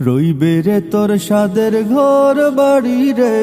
রইবে রে তোর সাদের ঘর বাড়ি রে,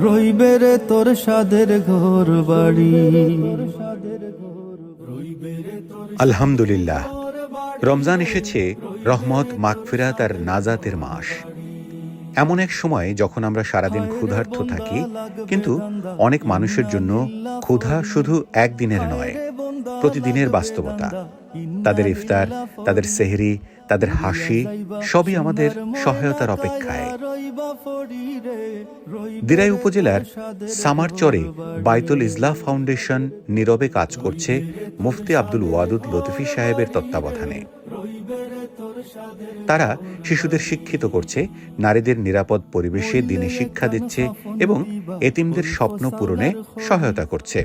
রইবে রে তোর সাদের ঘর বাড়ি। আলহামদুলিল্লাহ, রমজান এসেছে রহমত, মাগফিরাত আর নাজাতের মাস। এমন এক সময় যখন আমরা সারাদিন ক্ষুধার্ত থাকি, কিন্তু অনেক মানুষের জন্য ক্ষুধা শুধু একদিনের নয়, প্রতিদিনের বাস্তবতা। তাদের ইফতার, তাদের সেহরি, তাদের হাসি সবই আমাদের সহায়তার অপেক্ষায়। দিরাই উপজেলার সামারচরে বাইতুল ইজলাহ ফাউন্ডেশন নীরবে কাজ করছে মুফতি আব্দুল ওয়াদুদ লতিফি সাহেবের তত্ত্বাবধানে। তারা শিশুদের শিক্ষিত করছে, নারীদের নিরাপদ পরিবেশে দ্বীনি শিক্ষা দিচ্ছে এবং এতিমদের স্বপ্ন পূরণে সহায়তা করছে।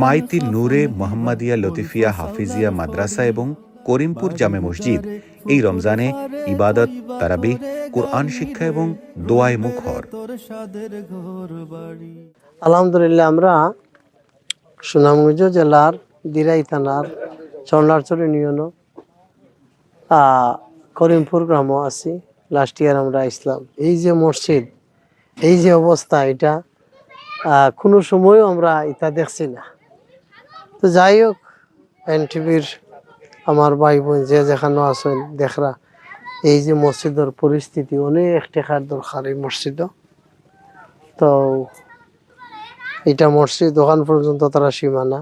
মাইতি নূরে মোহাম্মদিয়া লতিফিয়া হাফিজিয়া মাদ্রাসা এবং করিমপুর জামে মসজিদ এই রমজানে ইবাদত, তারাবিহ, কুরআন শিক্ষা এবং দোয়ায় মুখর। আলহামদুলিল্লাহ, আমরা সুনামগঞ্জ জেলার দিরাই থানার চরনারচর ইউনিয়ন করিমপুর গ্রামও আছি। লাস্ট ইয়ার আমরা ইসলাম এই যে মসজিদ, এই যে অবস্থা, এটা কোনো সময়ও আমরা এটা দেখছি না। তো যাই হোক, এনটিভির আমার ভাই বোন যে যেখানে আছেন দেখরা, এই যে মসজিদের পরিস্থিতি, অনেক টাকার দরকার এই মসজিদও। তো এটা মসজিদ ওখান পর্যন্ত তারা সীমানা,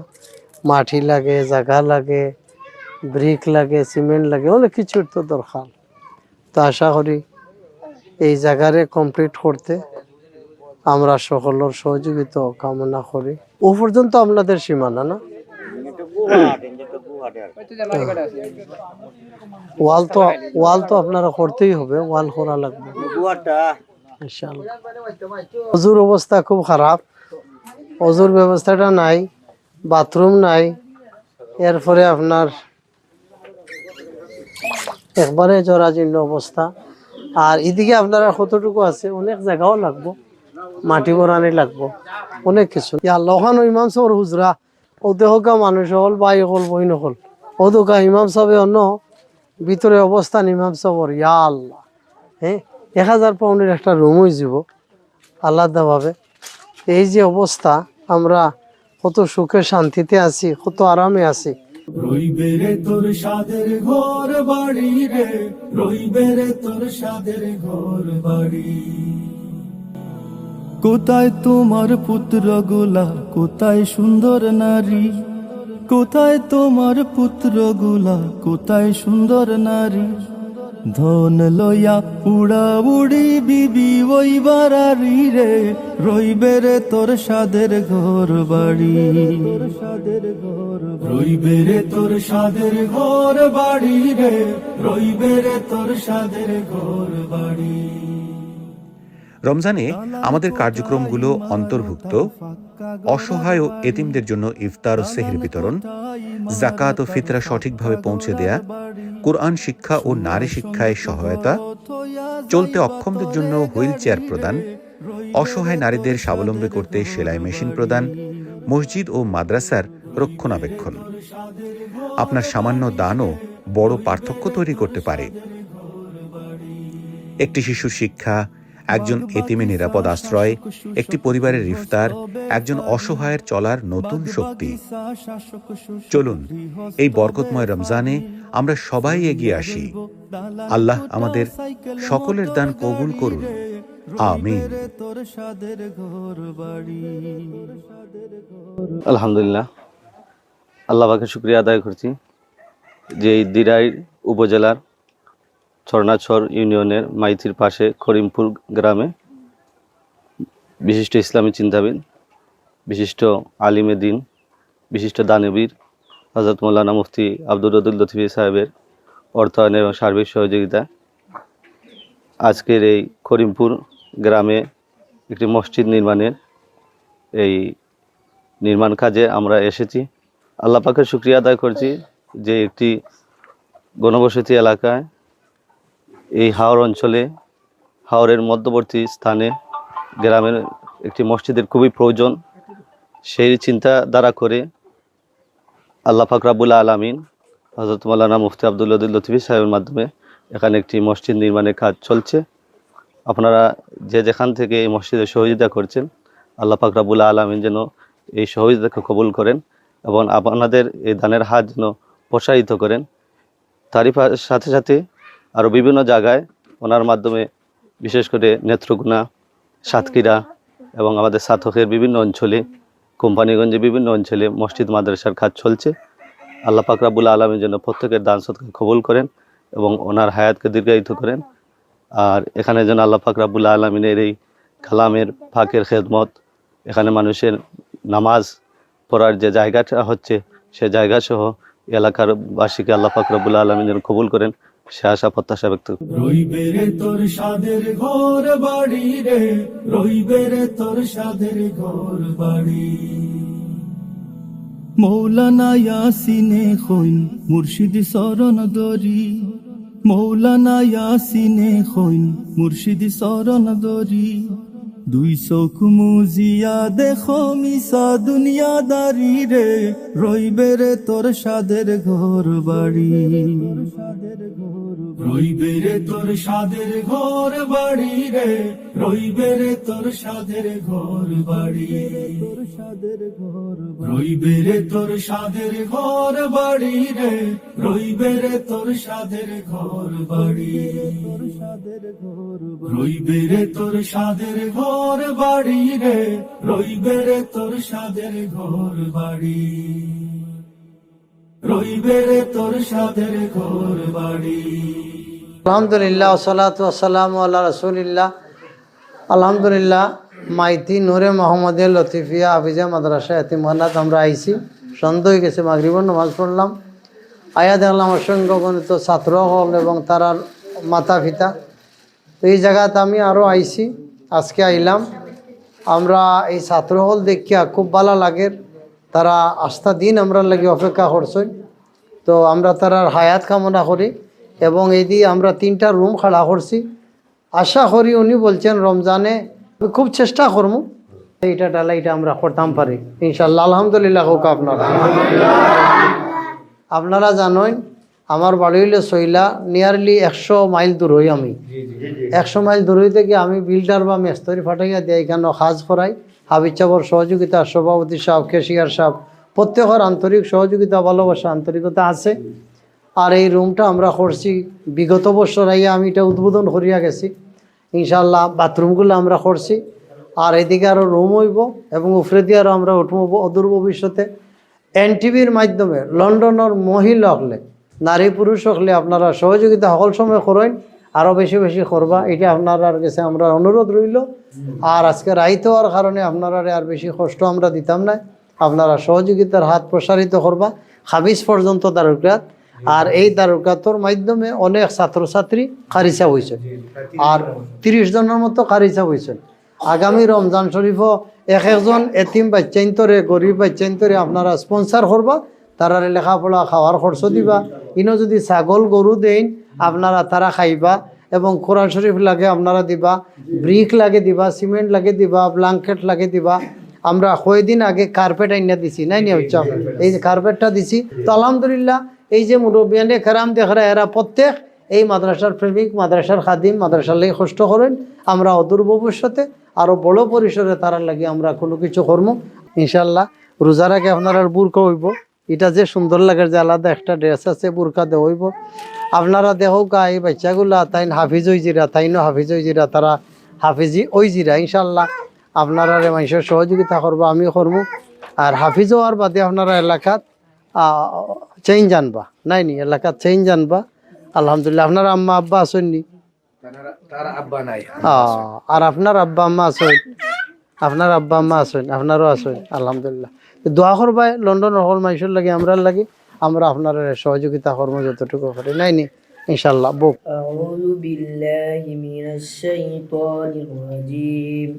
মাটি লাগে, জায়গা লাগে, ব্রিক লাগে, সিমেন্ট লাগে, অনেক কিছুর তো দরকার। তো আশা করি এই জায়গারে কমপ্লিট করতে আমরা সকলের সহযোগিতা কামনা করি। ও পর্যন্ত আপনাদের সীমানা না, ওয়াল তো আপনারা করতেই হবে, ওয়াল করা লাগবে ইনশাআল্লাহ। অজুর অবস্থা খুব খারাপ, অজুর ব্যবস্থাটা নাই, বাথরুম নাই, এরপরে আপনার একবারে জরাজীর্ণ অবস্থা। আর এদিকে আপনারা কতটুকু আছে, অনেক জায়গাও লাগবো, মাটি বরানি লাগবো, অনেক কিছু। আল্লাহান ইমাম সাহেব হুজরা ও দেহকা মানুষ হল, বাই হল, বই নহল, ও দোকা ইমাম সাহেব অন্য ভিতরে অবস্থান ইমাম সাহেবর, ইয়া আল্লাহ, হ্যাঁ 1000 পাউন্ডের একটা রুম হয়ে যাব আলাদাভাবে। এই যে অবস্থা, আমরা কত সুখে শান্তিতে আছি, কত আরামে আছি। রইবে রে তোর সাদের ঘর বাড়ি রে, রইবে রে তোর সাদের ঘর বাড়ি। কোথায় তোমার পুত্র গুলা, কোথায় সুন্দর নারী, কোথায় তোমার পুত্র গুলা, কোথায় সুন্দর নারী। ধন লইয়া উড়া উড়ি বিবি ওই বাড়ি রে, রইবে রে তোর সাদের ঘর বাড়ি। রইবে রে তোর সাদের ঘর বাড়ি রে, রইবে রে তোর সাদের ঘর বাড়ি। রমজানে আমাদের কার্যক্রমগুলো অন্তর্ভুক্ত অসহায় ও এতিমদের জন্য ইফতার ও সেহরি বিতরণ, যাকাত ও ফিতরা সঠিকভাবে পৌঁছে দেয়া, কুরআন শিক্ষা ও নারী শিক্ষায় সহায়তা, চলতে অক্ষমদের জন্য হুইল চেয়ার প্রদান, অসহায় নারীদের স্বাবলম্বী করতে সেলাই মেশিন প্রদান, মসজিদ ও মাদ্রাসার রক্ষণাবেক্ষণ। আপনার সামান্য দানও বড় পার্থক্য তৈরি করতে পারে। একটি শিশুর শিক্ষা, একজন এতিমের নিরাপদ আশ্রয়, একটি পরিবারের ইফতার, একজন অসহায়ের চলার নতুন শক্তি। চলুন এই বরকতময় রমজানে আমরা সবাই এগিয়ে আসি। আল্লাহ আমাদের সকলের দান কবুল করুন, আমিন। আলহামদুলিল্লাহ, আল্লাহ পাকের শুকরিয়া আদায় করছি যে এই দিরাই উপজেলার চরনাছর ইউনিয়নের মাইতির পাশে করিমপুর গ্রামে বিশিষ্ট ইসলামী চিন্তাবিদ, বিশিষ্ট আলিমে দ্বীন, বিশিষ্ট দানবীর হযরত মাওলানা মুফতি আব্দুল ওয়াদুদ লতিফি সাহেবের অর্থায়নে এবং সার্বিক সহযোগিতায় আজকের এই করিমপুর গ্রামে একটি মসজিদ নির্মাণের এই নির্মাণ কাজে আমরা এসেছি। আল্লাহ পাকের শুকরিয়া আদায় করছি যে একটি ঘনবসতি এলাকায়, এই হাওর অঞ্চলে, হাওরের মধ্যবর্তী স্থানে গ্রামের একটি মসজিদের খুবই প্রয়োজন। সেই চিন্তাধারা করে আল্লাহ পাক রব্বুল আলামিন হযরত মাওলানা মুফতি আব্দুল ওয়াদুদ লতিফি সাহেবের মাধ্যমে এখানে একটি মসজিদ নির্মাণের কাজ চলছে। আপনারা যে যেখান থেকে এই মসজিদে সহযোগিতা করছেন, আল্লাহ পাক রব্বুল আলামিন যেন এই সহযোগিতাকে কবুল করেন এবং আপনাদের এই দানের হাত যেন প্রসারিত করেন। তারই সাথে সাথে আরও বিভিন্ন জায়গায় ওনার মাধ্যমে, বিশেষ করে নেত্রকোনা, সাতক্ষীরা এবং আমাদের সাতকের বিভিন্ন অঞ্চলে, কোম্পানিগঞ্জে বিভিন্ন অঞ্চলে মসজিদ মাদ্রাসার কাজ চলছে। আল্লাহ পাক রব্বুল আলামিন যেন প্রত্যেকের দান সদকা কবুল করেন এবং ওনার হায়াতকে দীর্ঘায়িত করেন। আর এখানে যেন আল্লাহ পাক রব্বুল আলামিনের এই কালামের পাকের খেদমত, এখানে মানুষের নামাজ পড়ার যে জায়গাটা হচ্ছে, সে জায়গা সহ এলাকার বাসীকে আল্লাহ পাক রব্বুল আলামিন যেন কবুল করেন, সে আশা প্রত্যাশা ব্যক্ত করি। রইবে রে তোর সাদের ঘর বাড়ি রে, রইবে রে তোর সাদের ঘর বাড়ি। মৌলানা ইয়াসিনে খৈন মুর্শিদ শরণ দরি, মৌলানা ইয়াসিনে খৈন মুর্শিদ শরণ দরি। দুই চোখ মুজিয়া দেখো মিশা দুনিয়াদারি রে, রইবে রে তোর সাদের ঘর বাড়ি। রইবে রে তোর সাদের ঘর বাড়ি রে, রইবে রে তোর সাদের ঘর বাড়ি। রইবে রে তোর সাদের ঘর বাড়ি রে, রইবে রে তোর সাদের ঘর বাড়ি। রইবে রে তোর সাদের ঘর বাড়ি রে, রইবে রে তোর সাদের ঘর বাড়ি। রইবে রে তোর সাদের ঘর বাড়ি। আলহামদুলিল্লাহ, ওয়াসসালাতু ওয়াসসালামু আলা রাসূলিল্লাহ। আলহামদুলিল্লাহ, মাইতি নূরে মোহাম্মদিয়া লতিফিয়া হাফিজা মাদ্রাসা এতিমখানাত আমরা আইছি। সন্ধ্যা হয়ে গেছে, মাগরিবের নামাজ পড়লাম। আয়া দেখলাম অসংখ্য গণিত ছাত্র হল এবং তারার মাতা পিতা। তো এই জায়গাতে আমি আরও আইছি, আজকে আইলাম। আমরা এই ছাত্র হল দেখিয়া খুব ভালো লাগে। তারা আস্থা দিন আমরা লাগে অপেক্ষা করছেন। তো আমরা তারার হায়াত কামনা করি এবং এই দিয়ে আমরা 3টা রুম খাড়া করছি। আশা করি উনি বলছেন রমজানে খুব চেষ্টা করবো এইটা ডালাইটা আমরা করতাম পারি ইনশাল্লাহ। আলহামদুলিল্লাহ হোক। আপনারা জানেন আমার বাড়ি হইলে সইলা, নিয়ারলি 100 মাইল দূর হই। আমি 100 মাইল দূর হই থেকে আমি বিল্ডার বা মেস্তরি ফাটাইয়া দিয়ে এখানে কাজ করাই। হাবিজ সাহেবের সহযোগিতা, সভাপতি সাহেব, কেশিয়ার সাহেব, প্রত্যেকের আন্তরিক সহযোগিতা, ভালোবাসা, আন্তরিকতা আছে। আর এই রুমটা আমরা করছি বিগত বছর আইয়া আমি এটা উদ্বোধন করিয়া গেছি ইনশাল্লাহ। বাথরুমগুলো আমরা করছি। আর এদিকে আরও রুম হইব এবং উপরে দিয়ে আরও আমরা উঠব অদূর ভবিষ্যতে। এনটিভির মাধ্যমে লন্ডনের মহিলা হলে, নারী পুরুষ হলে আপনারা সহযোগিতা সকল সময় করেন, আরও বেশি বেশি করবা, এটা আপনার কাছে আমরা অনুরোধ রইল। আর আজকে রাইতে হওয়ার কারণে আপনারা আর বেশি কষ্ট আমরা দিতাম না। আপনারা সহযোগিতার হাত প্রসারিত করবা হাবিজ পর্যন্ত দারুকাত। আর এই দারুকাতর মাধ্যমে অনেক ছাত্রছাত্রী খারিচা হয়েছে, আর 30 জনের মতো খারিচা হয়েছে। আগামী রমজান শরীফও একজন এতিম বাচ্চাইন্তরে, গরিব বাচ্চাইন্তরে আপনারা স্পন্সার করবা, তারা লেখাপড়া খাওয়ার খরচ দিবা। ইনো যদি ছাগল গরু দেন আপনারা তারা খাইবা এবং কোরআন শরীফ লাগে আপনারা দিবা, ব্রিক লাগে দিবা, সিমেন্ট লাগে দিবা, ব্ল্যাঙ্কেট লাগে দিবা। আমরা কয়েকদিন আগে কার্পেট আইনা দিছি, নাই নিয়ে হচ্ছে এই যে কার্পেটটা দিছি। তো আলহামদুলিল্লাহ, এই যে মুরব্বিয়ানে কেরাম দেখরা এরা প্রত্যেক এই মাদ্রাসার প্রেমিক, মাদ্রাসার খাদিম, মাদ্রাসার লাগে কষ্ট করেন। আমরা অদূর ভবিষ্যতে আরও বড় পরিসরে তারা লাগে আমরা কোনো কিছু করবো ইনশাল্লাহ। রোজার আগে আপনার আর বুরকা হইব, এটা যে সুন্দর লাগে যে আলাদা একটা ড্রেস আছে, বুরকা দেওয়া হইব। আপনারা দেখো গা এই বাচ্চাগুলা তাই হাফিজ ওই জিরা, তাইনও হাফিজ ওই জিরা, তারা হাফিজি ওই জিরা ইনশাল্লাহ। আপনারা মানুষের সহযোগিতা করবো, আমিও করবো। আর হাফিজ হওয়ার বাদে আপনারা এলাকাত চেঞ্জ আনবা, নাই নি এলাকাত চেঞ্জ আনবা। আলহামদুলিল্লাহ। আপনার আম্মা আব্বা আসেননি? আর আপনার আব্বা আম্মা আসেন? আপনার আব্বা আম্মা আসেন, আপনারও আসেন আলহামদুলিল্লাহ। দোয়া করবাই লন্ডন হল মানুষের লাগে, আমরা লাগে, আমরা আপনার সহযোগিতা করবো যতটুকু করি, নাই নি ইনশাল্লাহ। বুক أعوذ بالله من الشيطان الرجيم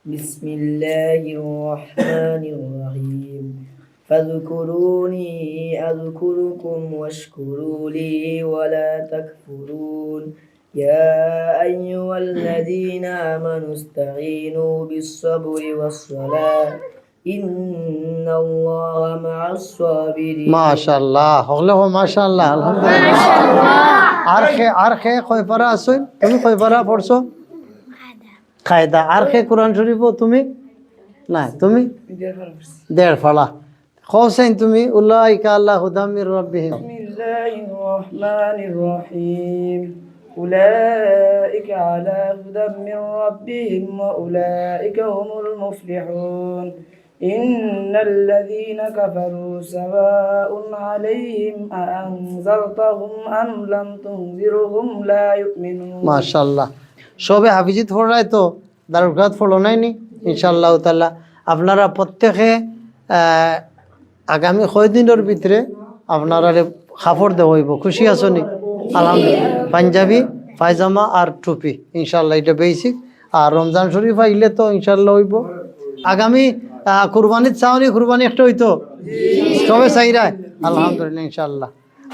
بسم الله الرحمن الرحيم فاذكروني أذكركم واشكروا لي ولا تكفرون يا أيها الذين آمنوا استعينوا بالصبر والصلاة إن الله مع الصابرين মাশাআল্লাহ হলে মাশাআল্লাহ আলহামদুলিল্লাহ। আর খে কয় পারা আসুন? তুমি কয় পারা পড়ছো? কায়দা। আর খে কোরআন শরীফ তুমি? না, তুমি 1.5 পারা। হোসেন তুমি? উলাইকা আল্লাহ হুদাম মির রাব্বিহিম। বিসমিল্লাহির রহমানির রহিম أولئك على هدى من ربهم وأولئك هم المفلحون إن الذين كفروا سواء عليهم أأنذرتهم أم لم تنذرهم لا يؤمنون মাশাআল্লাহ। সবে হাফিজিত পড়ায় তো দারুল ফলো নাইনি ইনশাআল্লাহ তাআলা। আপনারা প্রত্যেকে আগামী কয়দিনের ভিতরে আপনারা কাপড় দেওয়া হইব। খুশি আছো নি? আলহামদুলিল্লাহ। পাঞ্জাবি, পায়জামা আর টুপি ইনশাআল্লাহ, এটা বেসিক। আর রমজান শরীফ আইলে তো ইনশাআল্লাহ হইব। আগামী কুরবানির চাওনি, কুরবানি একটা হইতো সবে চাইরায়। আলহামদুলিল্লাহ ইনশাআল্লাহ।